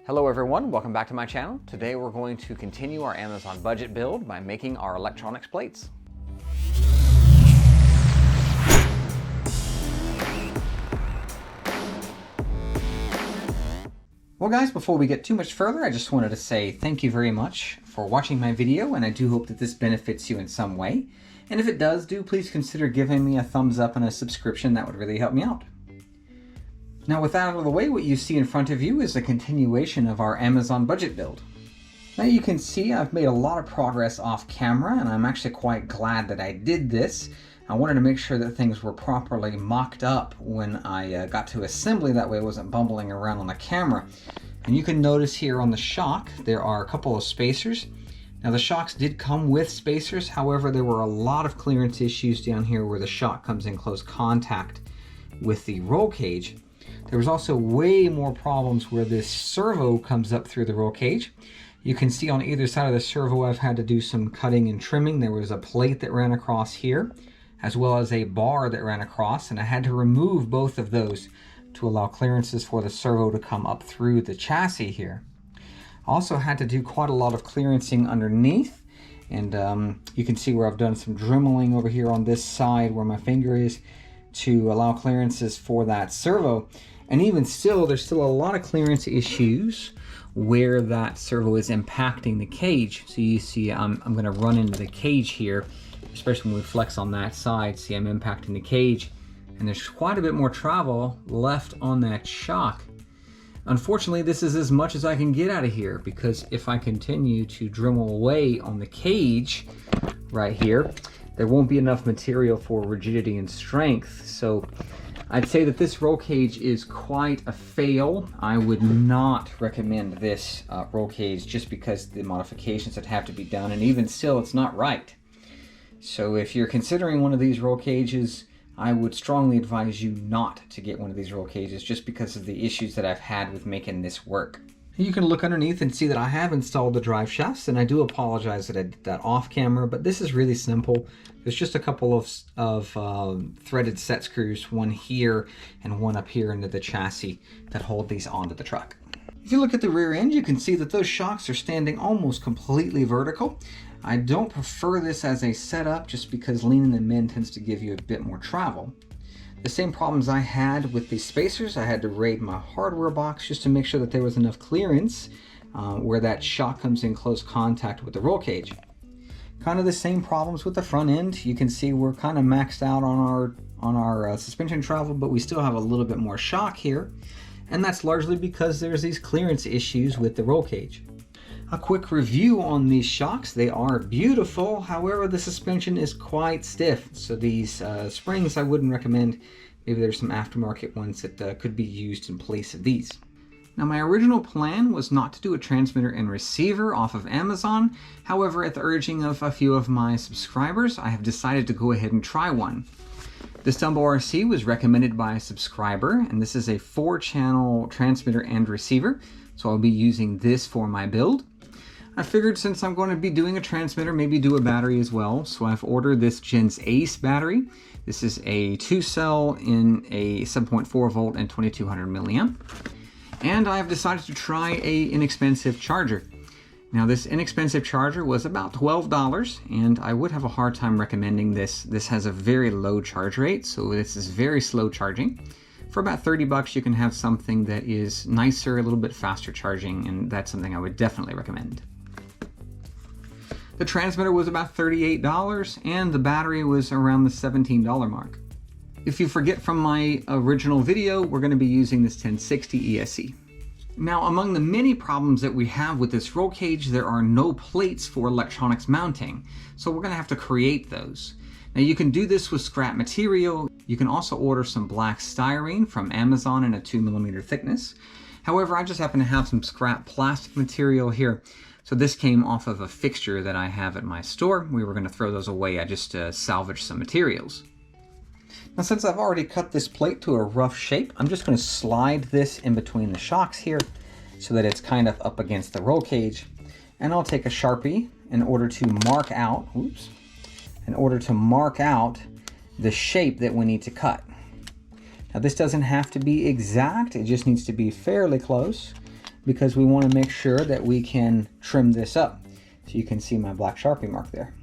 Hello everyone, welcome back to my channel. Today we're going to continue our Amazon budget build by making our electronics plates. Well guys, before we get too much further, I just wanted to say thank you very much for watching my video, and I do hope that this benefits you in some way. And if it does, please consider giving me a thumbs up and a subscription. That would really help me out. Now with that out of the way, what you see in front of you is a continuation of our Amazon budget build. Now you can see I've made a lot of progress off camera, and I'm actually quite glad that I did this. I wanted to make sure that things were properly mocked up when I got to assembly, that way I wasn't bumbling around on the camera. And you can notice here on the shock there are a couple of spacers. Now the shocks did come with spacers, however there were a lot of clearance issues down here where the shock comes in close contact with the roll cage. There was also way more problems where this servo comes up through the roll cage. You can see on either side of the servo I've had to do some cutting and trimming. There was a plate that ran across here, as well as a bar that ran across, and I had to remove both of those to allow clearances for the servo to come up through the chassis here. Also had to do quite a lot of clearancing underneath, and you can see where I've done some dremeling over here on this side where my finger is to allow clearances for that servo. And even still, there's still a lot of clearance issues where that servo is impacting the cage. So you see I'm going to run into the cage here, especially when we flex on that side. See, I'm impacting the cage, and there's quite a bit more travel left on that shock. Unfortunately, this is as much as I can get out of here, because if I continue to Dremel away on the cage right here, there won't be enough material for rigidity and strength. So I'd say that this roll cage is quite a fail. I would not recommend this roll cage just because the modifications that have to be done, and even still it's not right. So if you're considering one of these roll cages, I would strongly advise you not to get one of these roll cages just because of the issues that I've had with making this work. You can look underneath and see that I have installed the drive shafts, and I do apologize that I did that off camera, but this is really simple. There's just a couple of threaded set screws, one here and one up here into the chassis, that hold these onto the truck. If you look at the rear end, you can see that those shocks are standing almost completely vertical. I don't prefer this as a setup just because leaning them in tends to give you a bit more travel. The same problems I had with the spacers, I had to raid my hardware box just to make sure that there was enough clearance where that shock comes in close contact with the roll cage. Kind of the same problems with the front end. You can see we're kind of maxed out on our suspension travel, but we still have a little bit more shock here. And that's largely because there's these clearance issues with the roll cage. A quick review on these shocks. They are beautiful, however the suspension is quite stiff. So these springs I wouldn't recommend. Maybe there's some aftermarket ones that could be used in place of these. Now my original plan was not to do a transmitter and receiver off of Amazon. However, at the urging of a few of my subscribers, I have decided to go ahead and try one. This Dumbo RC was recommended by a subscriber, and this is a 4-channel transmitter and receiver. So I'll be using this for my build. I figured since I'm going to be doing a transmitter, maybe do a battery as well. So I've ordered this Gens Ace battery. This is a 2-cell in a 7.4 volt and 2200 milliamp. And I've decided to try a inexpensive charger. Now this inexpensive charger was about $12, and I would have a hard time recommending this. This has a very low charge rate, so this is very slow charging. For about 30 bucks, you can have something that is nicer, a little bit faster charging, and that's something I would definitely recommend. The transmitter was about $38, and the battery was around the $17 mark. If you forget from my original video, we're going to be using this 1060 ESC. Now, among the many problems that we have with this roll cage, there are no plates for electronics mounting, so we're going to have to create those. Now you can do this with scrap material. You can also order some black styrene from Amazon in a 2mm thickness. However, I just happen to have some scrap plastic material here. So this came off of a fixture that I have at my store. We were going to throw those away. I just salvaged some materials. Now since I've already cut this plate to a rough shape, I'm just going to slide this in between the shocks here so that it's kind of up against the roll cage. And I'll take a Sharpie in order to mark out, the shape that we need to cut. Now this doesn't have to be exact, it just needs to be fairly close. because we want to make sure that we can trim this up. So you can see my black Sharpie mark there.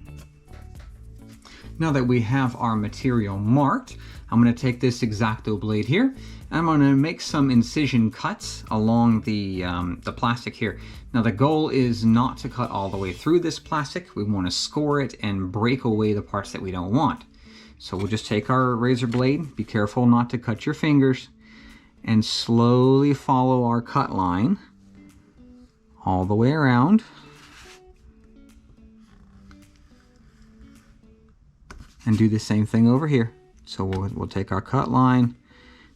Now that we have our material marked, I'm going to take this X-Acto blade here. I'm going to make some incision cuts along the plastic here. Now the goal is not to cut all the way through this plastic. We want to score it and break away the parts that we don't want. So we'll just take our razor blade, be careful not to cut your fingers, and slowly follow our cut line all the way around. And do the same thing over here. So we'll take our cut line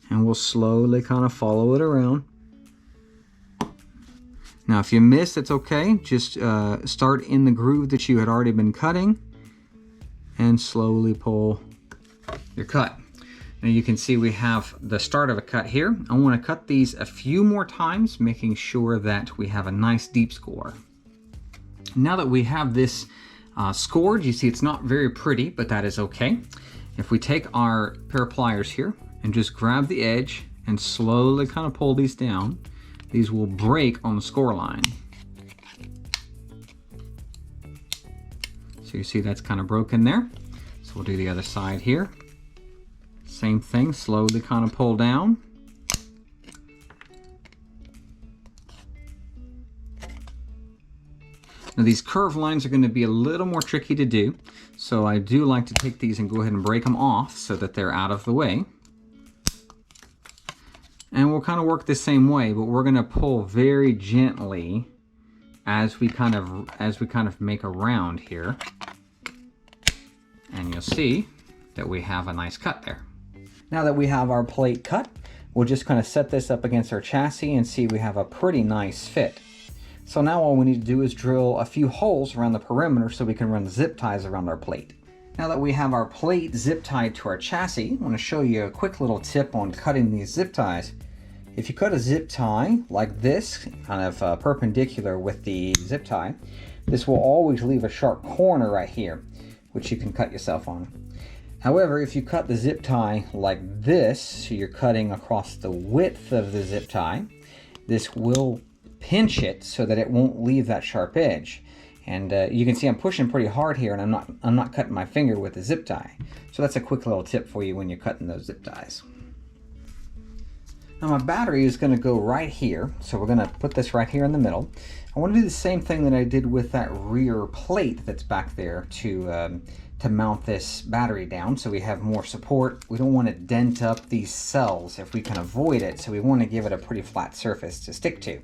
and we'll slowly kind of follow it around. Now if you miss, it's okay. Just start in the groove that you had already been cutting and slowly pull your cut. Now you can see we have the start of a cut here. I want to cut these a few more times, making sure that we have a nice deep score. Now that we have this scored, you see it's not very pretty, but that is okay. If we take our pair of pliers here and just grab the edge and slowly kind of pull these down, these will break on the score line. So you see that's kind of broken there. So we'll do the other side here. Same thing, slowly kind of pull down. Now these curved lines are going to be a little more tricky to do, so I do like to take these and go ahead and break them off so that they're out of the way. And we'll kind of work the same way, but we're going to pull very gently as we kind of make a round here. And you'll see that we have a nice cut there. Now that we have our plate cut, we'll just kind of set this up against our chassis and see we have a pretty nice fit. So now all we need to do is drill a few holes around the perimeter so we can run zip ties around our plate. Now that we have our plate zip tied to our chassis, I want to show you a quick little tip on cutting these zip ties. If you cut a zip tie like this, kind of perpendicular with the zip tie, this will always leave a sharp corner right here, which you can cut yourself on. However, if you cut the zip tie like this, so you're cutting across the width of the zip tie, this will pinch it so that it won't leave that sharp edge. And you can see I'm pushing pretty hard here, and I'm not cutting my finger with the zip tie. So that's a quick little tip for you when you're cutting those zip ties. Now my battery is going to go right here, so we're going to put this right here in the middle. I want to do the same thing that I did with that rear plate that's back there to mount this battery down so we have more support. We don't want to dent up these cells if we can avoid it, so we want to give it a pretty flat surface to stick to.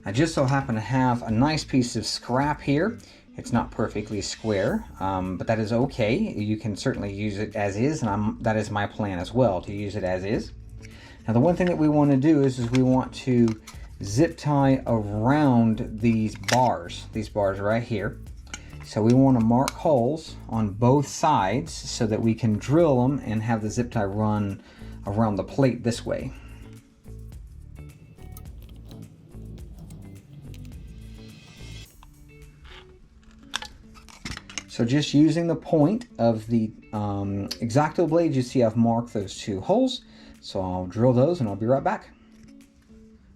I just so happen to have a nice piece of scrap here. It's not perfectly square, but that is okay. You can certainly use it as is, and that is my plan as well, to use it as is. Now the one thing that we want to do is we want to zip tie around these bars right here. So we want to mark holes on both sides so that we can drill them and have the zip tie run around the plate this way. So just using the point of the X-Acto blade, you see I've marked those two holes. So I'll drill those and I'll be right back.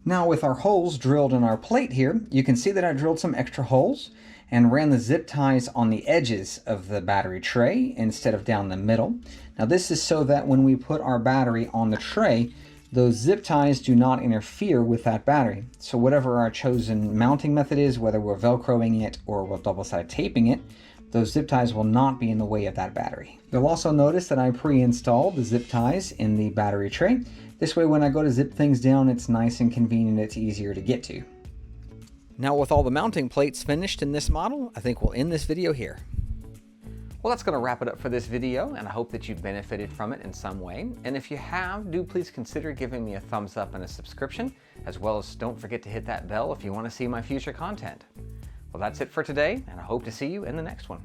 Now with our holes drilled in our plate here, you can see that I drilled some extra holes and ran the zip ties on the edges of the battery tray instead of down the middle. Now this is so that when we put our battery on the tray, those zip ties do not interfere with that battery. So whatever our chosen mounting method is, whether we're Velcroing it or we're double-sided taping it, those zip ties will not be in the way of that battery. You'll also notice that I pre-installed the zip ties in the battery tray. This way when I go to zip things down, it's nice and convenient, it's easier to get to. Now with all the mounting plates finished in this model, I think we'll end this video here. Well, that's going to wrap it up for this video, and I hope that you've benefited from it in some way. And if you have, do please consider giving me a thumbs up and a subscription, as well as don't forget to hit that bell if you want to see my future content. Well, that's it for today, and I hope to see you in the next one.